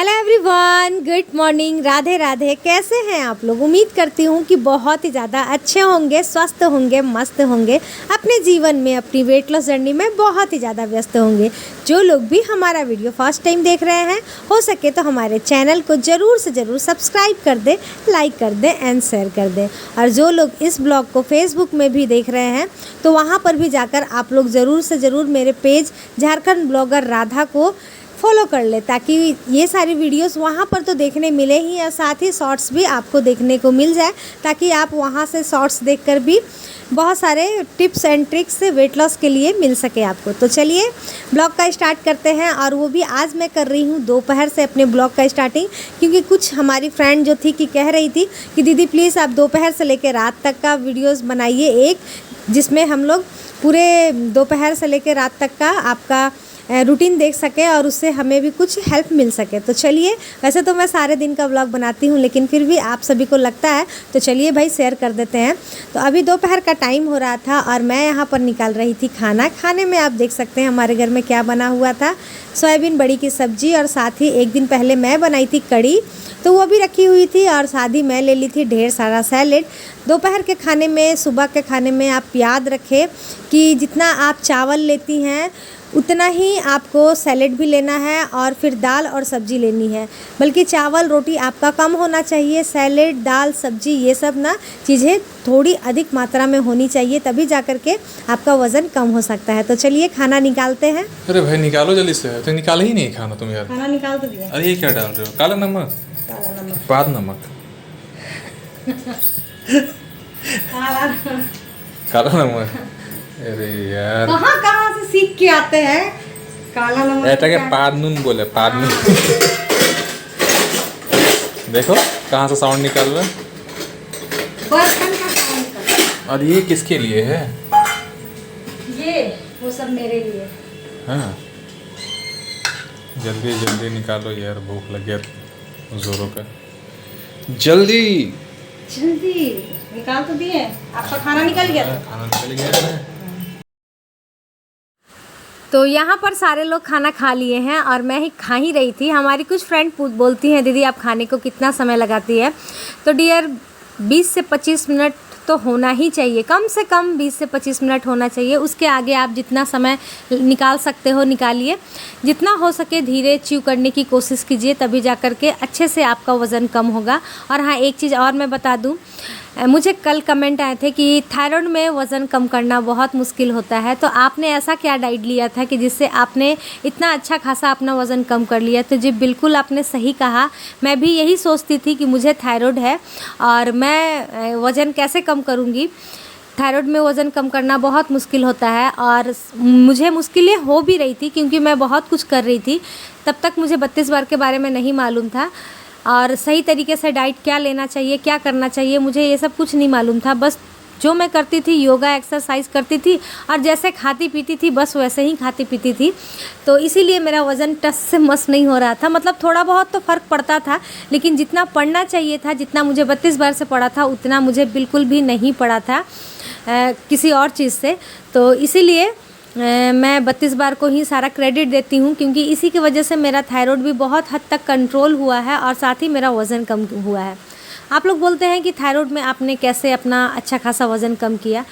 Hello everyone, good morning, Radhe Radhe. कैसे हैं आप लोग? उम्मीद करती हूँ कि बहुत ही ज़्यादा अच्छे होंगे, स्वस्थ होंगे, मस्त होंगे, अपने जीवन में अपनी वेट लॉस जर्नी में बहुत ही ज़्यादा व्यस्त होंगे। जो लोग भी हमारा वीडियो फर्स्ट टाइम देख रहे हैं, हो सके तो हमारे चैनल को ज़रूर से ज़रूर सब्सक्राइब कर दें, लाइक कर दें एंड शेयर कर दें। और जो लोग इस ब्लॉग को फेसबुक में भी देख रहे हैं तो वहाँ पर भी जाकर आप लोग ज़रूर से ज़रूर मेरे पेज झारखंड ब्लॉगर राधा को फॉलो कर ले, ताकि ये सारी वीडियोस वहाँ पर तो देखने मिले ही और साथ ही शॉर्ट्स भी आपको देखने को मिल जाए, ताकि आप वहाँ से शॉर्ट्स देखकर भी बहुत सारे tips and tricks weight loss के लिए मिल सके आपको। तो चलिए ब्लॉग का स्टार्ट करते हैं। और वो भी आज मैं कर रही हूँ दोपहर से अपने ब्लॉग का स्टार्टिंग, क्योंकि कुछ हमारी फ्रेंड जो थी कि कह रही थी कि दीदी प्लीज़ आप दोपहर से लेकर रात तक का वीडियोज़ बनाइए, एक जिसमें हम लोग पूरे दोपहर से लेकर रात तक का आपका रूटीन देख सके और उससे हमें भी कुछ हेल्प मिल सके। तो चलिए, वैसे तो मैं सारे दिन का व्लॉग बनाती हूँ, लेकिन फिर भी आप सभी को लगता है तो चलिए भाई शेयर कर देते हैं। तो अभी दोपहर का टाइम हो रहा था और मैं यहाँ पर निकाल रही थी खाना। खाने में आप देख सकते हैं हमारे घर में क्या बना हुआ था, सोयाबीन बड़ी की सब्ज़ी, और साथ ही एक दिन पहले मैं बनाई थी कड़ी, तो वो भी रखी हुई थी, और साथ ही मैं ले ली थी ढेर सारा सैलेड। दोपहर के खाने में, सुबह के खाने में आप याद रखें कि जितना आप चावल लेती हैं उतना ही आपको सैलेड भी लेना है और फिर दाल और सब्ज़ी लेनी है। बल्कि चावल रोटी आपका कम होना चाहिए, सैलेड दाल सब्ज़ी ये सब ना चीज़ें थोड़ी अधिक मात्रा में होनी चाहिए, तभी जा कर के आपका वज़न कम हो सकता है। तो चलिए खाना निकालते हैं। अरे भाई निकालो जल्दी से, तो निकाल ही नहीं खाना तुम यार। खाना निकाल तो दिया। अरे ये क्या डाल रहे हो? काला नमक, काला नमक, बाद नमक काला नमक। अरे यार कहाँ से सीख के आते हैं काला नमक? ऐसा क्या पाद नून बोले, पाद नून देखो कहाँ से साउंड निकल रहा है। बर्तन का साउंड निकल। और ये किसके लिए है? ये वो सब मेरे लिए। हाँ जल्दी जल्दी निकालो यार, भूख लग गया जोरों का। जल्दी जल्दी निकाल तो दिए। आपका खाना निकल गया था? खाना निकल गया है। तो यहाँ पर सारे लोग खाना खा लिए हैं और मैं ही खा ही रही थी। हमारी कुछ फ्रेंड बोलती हैं दीदी आप खाने को कितना समय लगाती है? तो डियर 20 से 25 मिनट तो होना ही चाहिए, कम से कम 20 से 25 मिनट होना चाहिए। उसके आगे आप जितना समय निकाल सकते हो निकालिए। जितना हो सके धीरे च्यू करने की कोशिश कीजिए, तभी जा कर के अच्छे से आपका वज़न कम होगा। और हाँ, एक चीज़ और मैं बता दूं, मुझे कल कमेंट आए थे कि थायराइड में वज़न कम करना बहुत मुश्किल होता है, तो आपने ऐसा क्या डाइट लिया था कि जिससे आपने इतना अच्छा खासा अपना वज़न कम कर लिया? तो जी बिल्कुल आपने सही कहा। मैं भी यही सोचती थी कि मुझे थायराइड है और मैं वज़न कैसे कम करूँगी। थायराइड में वज़न कम करना बहुत मुश्किल होता है और मुझे मुश्किलें हो भी रही थी, क्योंकि मैं बहुत कुछ कर रही थी। तब तक मुझे 32 बार के बारे में नहीं मालूम था और सही तरीके से डाइट क्या लेना चाहिए, क्या करना चाहिए, मुझे ये सब कुछ नहीं मालूम था। बस जो मैं करती थी योगा एक्सरसाइज करती थी और जैसे खाती पीती थी बस वैसे ही खाती पीती थी। तो इसीलिए मेरा वज़न टस से मस नहीं हो रहा था। मतलब थोड़ा बहुत तो फ़र्क पड़ता था, लेकिन जितना पड़ना चाहिए था, जितना मुझे 32 बार से पड़ा था, उतना मुझे बिल्कुल भी नहीं पड़ा था किसी और चीज़ से। तो इसीलिए मैं 32 बार को ही सारा क्रेडिट देती हूँ, क्योंकि इसी की वजह से मेरा थायराइड भी बहुत हद तक कंट्रोल हुआ है और साथ ही मेरा वज़न कम हुआ है। आप लोग बोलते हैं कि थायराइड में आपने कैसे अपना अच्छा खासा वज़न कम किया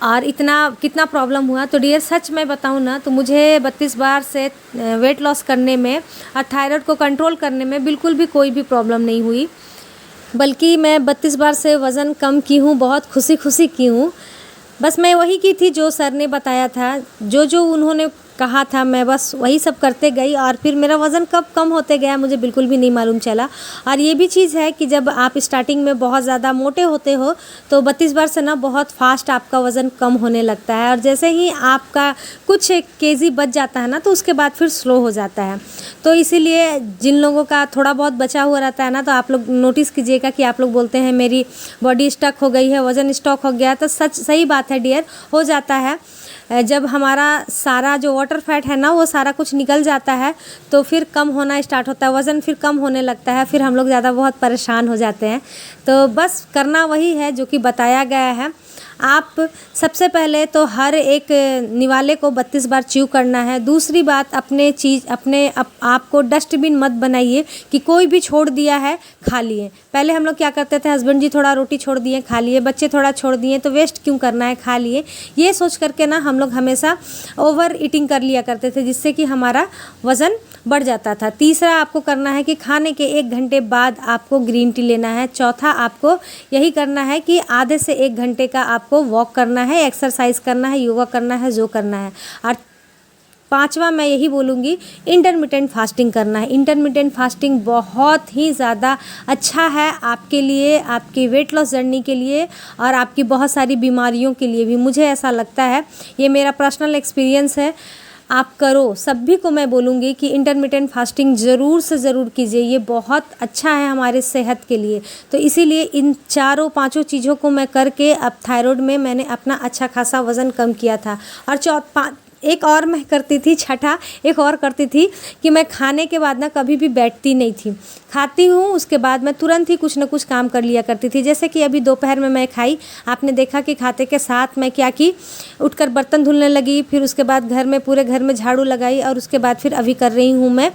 और इतना कितना प्रॉब्लम हुआ? तो डियर सच मैं बताऊँ ना, तो मुझे 32 बार से वेट लॉस करने में और थायराइड को कंट्रोल करने में बिल्कुल भी कोई भी प्रॉब्लम नहीं हुई, बल्कि मैं 32 बार से वज़न कम की हूँ, बहुत खुशी खुशी की हूँ। बस मैं वही की थी जो सर ने बताया था, जो जो उन्होंने कहा था मैं बस वही सब करते गई और फिर मेरा वज़न कब कम होते गया मुझे बिल्कुल भी नहीं मालूम चला। और ये भी चीज़ है कि जब आप स्टार्टिंग में बहुत ज़्यादा मोटे होते हो तो 32 बार से ना बहुत फास्ट आपका वज़न कम होने लगता है, और जैसे ही आपका कुछ केजी बच जाता है ना तो उसके बाद फिर स्लो हो जाता है। तो इसीलिए जिन लोगों का थोड़ा बहुत बचा हुआ रहता है ना, तो आप लोग नोटिस कीजिएगा कि आप लोग बोलते हैं मेरी बॉडी स्टक हो गई है, वज़न स्टॉक हो गया, तो सही बात है डियर, हो जाता है। जब हमारा सारा जो वाटर फैट है ना वो सारा कुछ निकल जाता है तो फिर कम होना स्टार्ट होता है, वज़न फिर कम होने लगता है, फिर हम लोग ज़्यादा बहुत परेशान हो जाते हैं। तो बस करना वही है जो कि बताया गया है। आप सबसे पहले तो हर एक निवाले को 32 बार च्यू करना है। दूसरी बात, आपको डस्टबिन मत बनाइए कि कोई भी छोड़ दिया है खा लिए। पहले हम लोग क्या करते थे, हस्बैंड जी थोड़ा रोटी छोड़ दिए खा लिए, बच्चे थोड़ा छोड़ दिए तो वेस्ट क्यों करना है, खा लिए। ये सोच करके ना हम लोग हमेशा ओवर ईटिंग कर लिया करते थे, जिससे कि हमारा वज़न बढ़ जाता था। तीसरा आपको करना है कि खाने के 1 घंटे बाद आपको ग्रीन टी लेना है। चौथा आपको यही करना है कि आधे से 1 घंटे का आपको वॉक करना है, एक्सरसाइज करना है, योगा करना है, जो करना है। और पांचवा मैं यही बोलूँगी, इंटरमिटेंट फास्टिंग करना है। इंटरमिटेंट फास्टिंग बहुत ही ज़्यादा अच्छा है आपके लिए, आपकी वेट लॉस जर्नी के लिए और आपकी बहुत सारी बीमारियों के लिए भी, मुझे ऐसा लगता है। ये मेरा पर्सनल एक्सपीरियंस है, आप करो। सभी को मैं बोलूँगी कि इंटरमिटेंट फास्टिंग ज़रूर से ज़रूर कीजिए, ये बहुत अच्छा है हमारे सेहत के लिए। तो इसीलिए इन चारों पांचों चीज़ों को मैं करके अब थायराइड में मैंने अपना अच्छा खासा वज़न कम किया था। और एक और मैं करती थी, छठा एक और करती थी कि मैं खाने के बाद ना कभी भी बैठती नहीं थी। खाती हूँ उसके बाद मैं तुरंत ही कुछ ना कुछ काम कर लिया करती थी। जैसे कि अभी दोपहर में मैं खाई, आपने देखा कि खाते के साथ मैं क्या की, उठकर बर्तन धुलने लगी, फिर उसके बाद पूरे घर में झाड़ू लगाई और उसके बाद फिर अभी कर रही हूँ मैं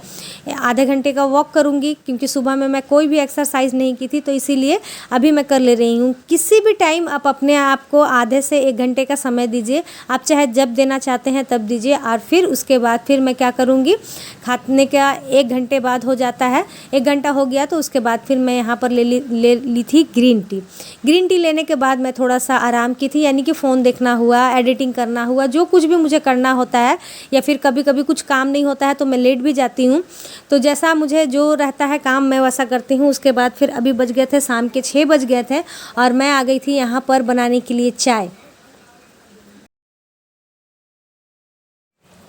आधे घंटे का वॉक करूँगी, क्योंकि सुबह में मैं कोई भी एक्सरसाइज नहीं की थी, तो इसीलिए अभी मैं कर ले रही हूँ। किसी भी टाइम आप अपने आप को आधे से 1 घंटे का समय दीजिए, आप चाहे जब देना चाहते हैं तब दीजिए। और फिर उसके बाद फिर मैं क्या करूँगी, खाने का 1 घंटे बाद हो जाता है, 1 घंटा हो गया तो उसके बाद फिर मैं यहाँ पर ले ली थी ग्रीन टी। ग्रीन टी लेने के बाद मैं थोड़ा सा आराम की थी, यानी कि फ़ोन देखना हुआ, एडिटिंग करना हुआ, जो कुछ भी मुझे करना होता है, या फिर कभी कभी कुछ काम नहीं होता है तो मैं लेट भी जाती हूँ। तो जैसा मुझे जो रहता है काम मैं वैसा करती हूँ। उसके बाद फिर अभी बज गए थे शाम के 6 बज गए थे और मैं आ गई थी यहाँ पर बनाने के लिए चाय,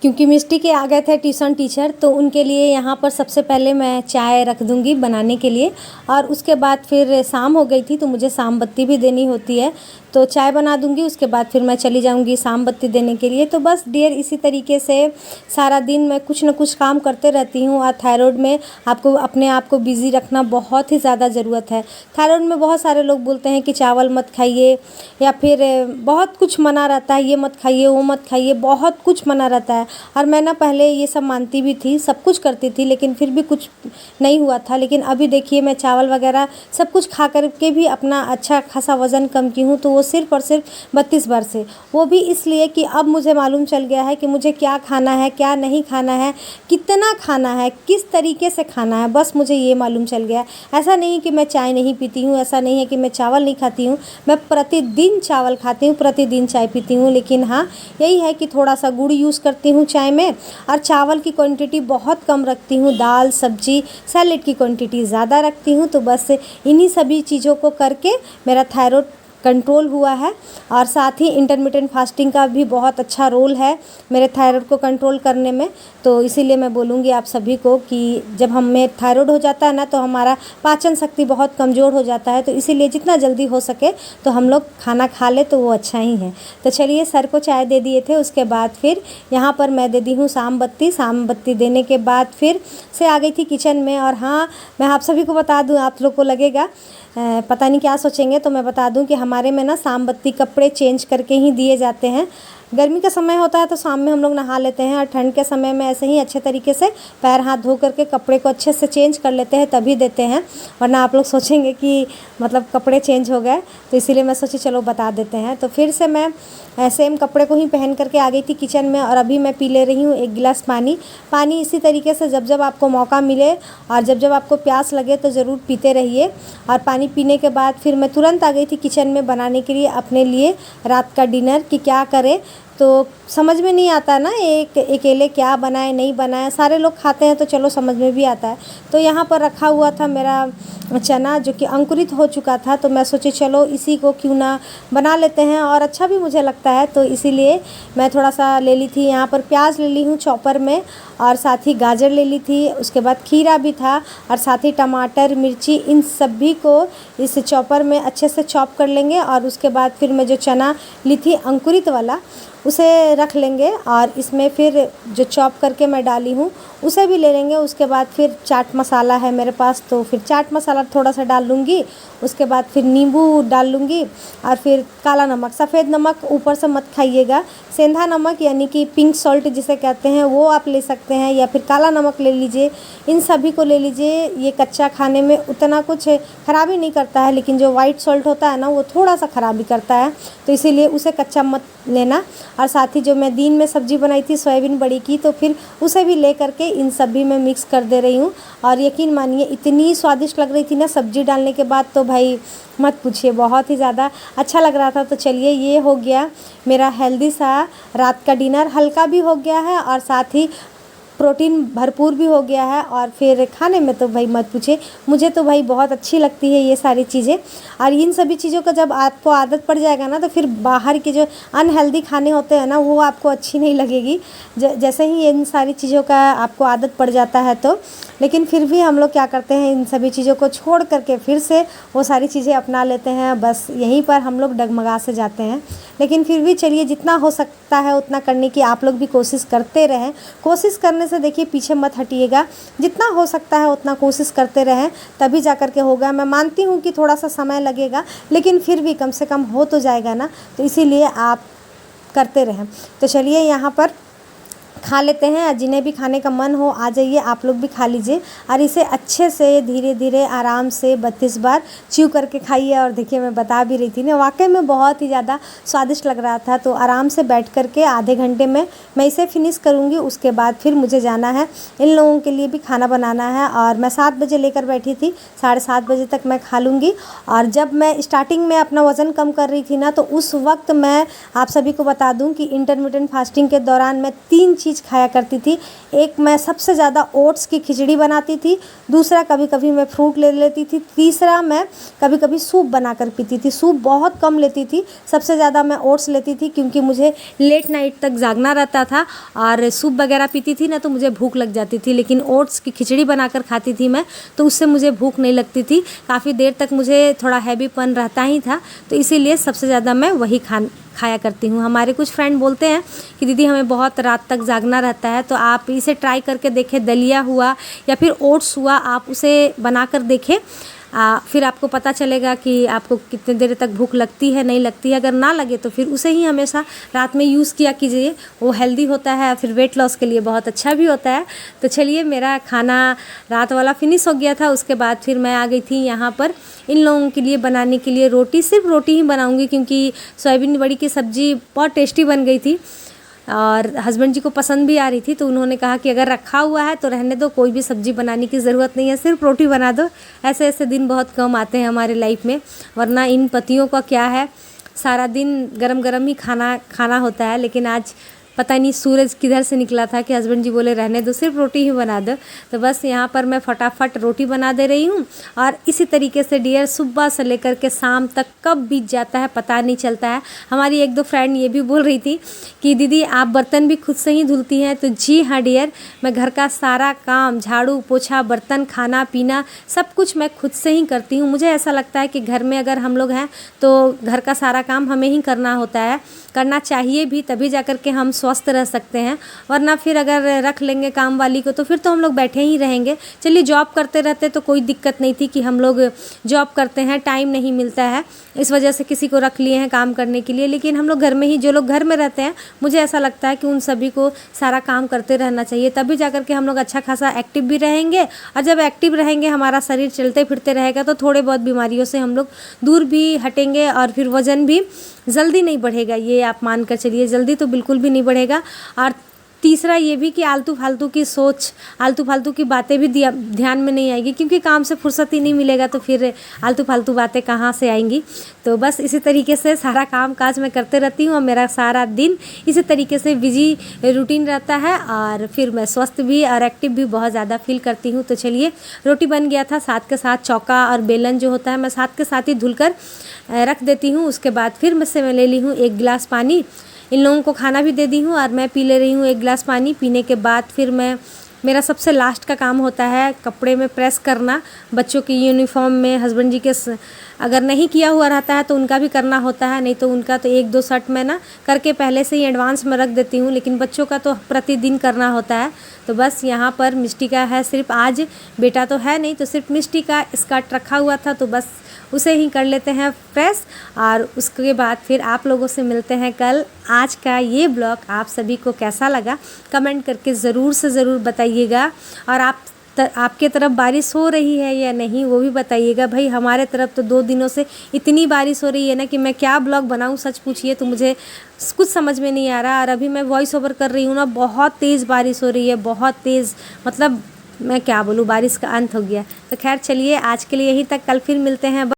क्योंकि मिष्टी के आ गए थे ट्यूशन टीचर, तो उनके लिए यहाँ पर सबसे पहले मैं चाय रख दूँगी बनाने के लिए। और उसके बाद फिर शाम हो गई थी तो मुझे शाम बत्ती भी देनी होती है, तो चाय बना दूँगी, उसके बाद फिर मैं चली जाऊँगी शाम बत्ती देने के लिए। तो बस डियर, इसी तरीके से सारा दिन मैं कुछ न कुछ काम करते रहती हूँ। और थायराइड में आपको अपने आप को बिज़ी रखना बहुत ही ज़्यादा ज़रूरत है। थायराइड में बहुत सारे लोग बोलते हैं कि चावल मत खाइए, या फिर बहुत कुछ मना रहता है, ये मत खाइए, वो मत खाइए, बहुत कुछ मना रहता है। और मैं ना पहले ये सब मानती भी थी, सब कुछ करती थी, लेकिन फिर भी कुछ नहीं हुआ था। लेकिन अभी देखिए, मैं चावल वगैरह सब कुछ खा कर के भी अपना अच्छा खासा वज़न कम की हूँ, तो वो सिर्फ़ और सिर्फ 32 बार से। वो भी इसलिए कि अब मुझे मालूम चल गया है कि मुझे क्या खाना है, क्या नहीं खाना है, कितना खाना है, किस तरीके से खाना है, बस मुझे ये मालूम चल गया। ऐसा नहीं कि मैं चाय नहीं पीती हूँ, ऐसा नहीं है कि मैं चावल नहीं खाती हूँ, मैं प्रतिदिन चावल खाती हूँ, प्रतिदिन चाय पीती हूँ। लेकिन हाँ, यही है कि थोड़ा सा गुड़ यूज़ करती हूँ चाय में, और चावल की क्वांटिटी बहुत कम रखती हूँ, दाल सब्जी सैलेड की क्वांटिटी ज़्यादा रखती हूँ। तो बस इन्हीं सभी चीज़ों को करके मेरा थायराइड कंट्रोल हुआ है। और साथ ही इंटरमिटेंट फास्टिंग का भी बहुत अच्छा रोल है मेरे थायराइड को कंट्रोल करने में। तो इसीलिए मैं बोलूँगी आप सभी को कि जब हमें थायराइड हो जाता है ना, तो हमारा पाचन शक्ति बहुत कमज़ोर हो जाता है। तो इसीलिए जितना जल्दी हो सके तो हम लोग खाना खा ले तो वो अच्छा ही है। तो चलिए, सर को चाय दे दिए थे, उसके बाद फिर यहाँ पर मैं दे दी हूँ शाम बत्ती। शाम बत्ती देने के बाद फिर से आ गई थी किचन में। और हाँ, मैं आप सभी को बता दूँ, आप लोग को लगेगा पता नहीं क्या सोचेंगे, तो मैं बता दूं कि हमारे में ना शाम बत्ती कपड़े चेंज करके ही दिए जाते हैं। गर्मी का समय होता है तो शाम में हम लोग नहा लेते हैं, और ठंड के समय में ऐसे ही अच्छे तरीके से पैर हाथ धो करके कपड़े को अच्छे से चेंज कर लेते हैं, तभी देते हैं। वरना आप लोग सोचेंगे कि मतलब कपड़े चेंज हो गए, तो इसीलिए मैं सोची चलो बता देते हैं। तो फिर से मैं सेम कपड़े को ही पहन करके आ गई थी किचन में, और अभी मैं पी ले रही हूँ 1 गिलास पानी। पानी इसी तरीके से जब जब आपको मौका मिले और जब जब आपको प्यास लगे तो ज़रूर पीते रहिए। और पानी पीने के बाद फिर मैं तुरंत आ गई थी किचन में बनाने के लिए अपने लिए रात का डिनर कि क्या करें। तो समझ में नहीं आता ना, एक अकेले क्या बनाए नहीं बनाए, सारे लोग खाते हैं तो चलो समझ में भी आता है। तो यहाँ पर रखा हुआ था मेरा चना जो कि अंकुरित हो चुका था, तो मैं सोची चलो इसी को क्यों ना बना लेते हैं, और अच्छा भी मुझे लगता है। तो इसीलिए मैं थोड़ा सा ले ली थी, यहाँ पर प्याज ले ली हूँ चॉपर में, और साथ ही गाजर ले ली थी, उसके बाद खीरा भी था, और साथ ही टमाटर मिर्ची, इन सभी को इस चॉपर में अच्छे से चॉप कर लेंगे। और उसके बाद फिर मैं जो चना ली थी अंकुरित वाला, उसे रख लेंगे और इसमें फिर जो चॉप करके मैं डाली हूँ उसे भी ले लेंगे। उसके बाद फिर चाट मसाला है मेरे पास, तो फिर चाट मसाला थोड़ा सा डाल लूँगी। उसके बाद फिर नींबू डाल लूँगी और फिर काला नमक, सफ़ेद नमक ऊपर से मत खाइएगा, सेंधा नमक यानी कि पिंक सॉल्ट जिसे कहते हैं वो आप ले सकते हैं, या फिर काला नमक ले लीजिए। इन सभी को ले लीजिए। ये कच्चा खाने में उतना कुछ ख़राबी नहीं करता है, लेकिन जो वाइट सॉल्ट होता है ना वो थोड़ा सा ख़राबी करता है, तो इसीलिए उसे कच्चा मत लेना। और साथ ही जो मैं दिन में सब्ज़ी बनाई थी सोयाबीन बड़ी की, तो फिर उसे भी ले करके इन सभी में मिक्स कर दे रही हूँ। और यकीन मानिए इतनी स्वादिष्ट लग रही थी ना सब्ज़ी डालने के बाद, तो भाई मत पूछिए, बहुत ही ज़्यादा अच्छा लग रहा था। तो चलिए ये हो गया मेरा हेल्दी सा रात का डिनर, हल्का भी हो गया है और साथ ही प्रोटीन भरपूर भी हो गया है। और फिर खाने में तो भाई मत पूछिए, मुझे तो भाई बहुत अच्छी लगती है ये सारी चीज़ें। और इन सभी चीज़ों का जब आपको आदत पड़ जाएगा ना, तो फिर बाहर के जो अनहेल्दी खाने होते हैं ना वो आपको अच्छी नहीं लगेगी, जैसे ही इन सारी चीज़ों का आपको आदत पड़ जाता है तो। लेकिन फिर भी हम लोग क्या करते हैं, इन सभी चीज़ों को छोड़ करके फिर से वो सारी चीज़ें अपना लेते हैं। बस यहीं पर हम लोग डगमगा से जाते हैं। लेकिन फिर भी चलिए, जितना हो सकता है उतना करने की आप लोग भी कोशिश करते रहें। कोशिश करने से देखिए पीछे मत हटिएगा, जितना हो सकता है उतना कोशिश करते रहें, तभी जा कर के होगा। मैं मानती हूँ कि थोड़ा सा समय लगेगा, लेकिन फिर भी कम से कम हो तो जाएगा ना, तो इसीलिए आप करते रहें। तो चलिए यहाँ पर खा लेते हैं। जिन्हें भी खाने का मन हो आ जाइए, आप लोग भी खा लीजिए और इसे अच्छे से धीरे धीरे आराम से 32 बार च्यू करके खाइए। और देखिए मैं बता भी रही थी ना, वाकई में बहुत ही ज़्यादा स्वादिष्ट लग रहा था। तो आराम से बैठ करके आधे घंटे में मैं इसे फिनिश करूँगी। उसके बाद फिर मुझे जाना है, इन लोगों के लिए भी खाना बनाना है। और मैं 7 बजे लेकर बैठी थी, 7:30 बजे तक मैं खा लूँगी। और जब मैं स्टार्टिंग में अपना वज़न कम कर रही थी ना, तो उस वक्त मैं आप सभी को बता दूँ कि इंटरमिटेंट फास्टिंग के दौरान मैं 3 चीज़ खाया करती थी। एक, मैं सबसे ज़्यादा ओट्स की खिचड़ी बनाती थी। दूसरा, कभी कभी मैं फ्रूट ले लेती थी। तीसरा, मैं कभी कभी सूप बनाकर पीती थी। सूप बहुत कम लेती थी, सबसे ज़्यादा मैं ओट्स लेती थी, क्योंकि मुझे लेट नाइट तक जागना रहता था और सूप वगैरह पीती थी ना तो मुझे भूख लग जाती थी। लेकिन ओट्स की खिचड़ी बनाकर खाती थी मैं, तो उससे मुझे भूख नहीं लगती थी। काफ़ी देर तक मुझे थोड़ा हैवीपन रहता ही था, तो इसीलिए सबसे ज़्यादा मैं वही खाया करती हूँ। हमारे कुछ फ्रेंड बोलते हैं कि दीदी हमें बहुत रात तक जागना रहता है, तो आप इसे ट्राई करके देखें। दलिया हुआ या फिर ओट्स हुआ, आप उसे बनाकर देखें। फिर आपको पता चलेगा कि आपको कितने देर तक भूख लगती है, नहीं लगती है। अगर ना लगे तो फिर उसे ही हमेशा रात में यूज़ किया कीजिए, वो हेल्दी होता है, फिर वेट लॉस के लिए बहुत अच्छा भी होता है। तो चलिए, मेरा खाना रात वाला फिनिश हो गया था। उसके बाद फिर मैं आ गई थी यहाँ पर इन लोगों के लिए बनाने के लिए रोटी। सिर्फ रोटी ही बनाऊँगी, क्योंकि सोयाबीन बड़ी की सब्ज़ी बहुत टेस्टी बन गई थी और हस्बैंड जी को पसंद भी आ रही थी। तो उन्होंने कहा कि अगर रखा हुआ है तो रहने दो, कोई भी सब्ज़ी बनाने की ज़रूरत नहीं है, सिर्फ रोटी बना दो। ऐसे ऐसे दिन बहुत कम आते हैं हमारे लाइफ में, वरना इन पतियों का क्या है, सारा दिन गरम गरम ही खाना होता है। लेकिन आज पता नहीं सूरज किधर से निकला था कि हस्बैंड जी बोले रहने दो, सिर्फ रोटी ही बना दो। तो बस यहाँ पर मैं फटाफट रोटी बना दे रही हूँ। और इसी तरीके से डियर, सुबह से लेकर के शाम तक कब बीत जाता है पता नहीं चलता है। हमारी 1-2 फ्रेंड ये भी बोल रही थी कि दीदी आप बर्तन भी खुद से ही धुलती हैं। तो जी हाँ डियर, मैं घर का सारा काम, झाड़ू पोछा, बर्तन, खाना पीना, सब कुछ मैं खुद से ही करती हूँ। मुझे ऐसा लगता है कि घर में अगर हम लोग हैं तो घर का सारा काम हमें ही करना होता है, करना चाहिए भी, तभी जा कर के हम स्वस्थ रह सकते हैं। वरना फिर अगर रख लेंगे काम वाली को तो फिर तो हम लोग बैठे ही रहेंगे। चलिए, जॉब करते रहते तो कोई दिक्कत नहीं थी कि हम लोग जॉब करते हैं, टाइम नहीं मिलता है, इस वजह से किसी को रख लिए हैं काम करने के लिए। लेकिन हम लोग घर में ही, जो लोग घर में रहते हैं, मुझे ऐसा लगता है कि उन सभी को सारा काम करते रहना चाहिए, तभी जा कर के हम लोग अच्छा खासा एक्टिव भी रहेंगे। और जब एक्टिव रहेंगे, हमारा शरीर चलते फिरते रहेगा, तो थोड़े बहुत बीमारियों से हम लोग दूर भी हटेंगे और फिर वज़न भी जल्दी नहीं बढ़ेगा। ये आप मान कर चलिए, जल्दी तो बिल्कुल भी नहीं बढ़ेगा। और तीसरा ये भी कि आलतू फालतू की सोच, आलतू फालतू की बातें भी ध्यान में नहीं आएगी, क्योंकि काम से फुर्सत ही नहीं मिलेगा, तो फिर आलतू फालतू बातें कहाँ से आएंगी। तो बस इसी तरीके से सारा काम काज मैं करते रहती हूँ और मेरा सारा दिन इसी तरीके से बिजी रूटीन रहता है। और फिर मैं स्वस्थ भी और एक्टिव भी बहुत ज़्यादा फील करती हूँ। तो चलिए, रोटी बन गया था, साथ के साथ चौका और बेलन जो होता है मैं साथ के साथ ही धुलकर रख देती हूँ। उसके बाद फिर मैं ले ली हूँ 1 गिलास पानी, इन लोगों को खाना भी दे दी हूँ और मैं पी ले रही हूँ 1 गिलास पानी। पीने के बाद फिर मेरा सबसे लास्ट का काम होता है कपड़े में प्रेस करना, बच्चों की यूनिफॉर्म में, हस्बैंड जी के अगर नहीं किया हुआ रहता है तो उनका भी करना होता है, नहीं तो उनका तो 1-2 शर्ट मैं ना करके पहले से ही एडवांस में रख देती हूँ, लेकिन बच्चों का तो प्रतिदिन करना होता है। तो बस यहाँ पर मिष्टी का है, सिर्फ आज बेटा तो है नहीं तो सिर्फ मिष्टी का स्कर्ट रखा हुआ था, तो बस उसे ही कर लेते हैं प्रेस और उसके बाद फिर आप लोगों से मिलते हैं कल। आज का ये ब्लॉग आप सभी को कैसा लगा कमेंट करके ज़रूर से ज़रूर बताइएगा, और आपके तरफ बारिश हो रही है या नहीं वो भी बताइएगा। भाई हमारे तरफ तो 2 दिनों से इतनी बारिश हो रही है ना कि मैं क्या ब्लॉग बनाऊं, सच पूछिए तो मुझे कुछ समझ में नहीं आ रहा। और अभी मैं वॉइस ओवर कर रही हूँ ना, बहुत तेज़ बारिश हो रही है, बहुत तेज़, मतलब मैं क्या बोलूँ, बारिश का अंत हो गया। तो खैर चलिए आज के लिए यहीं तक, कल फिर मिलते हैं।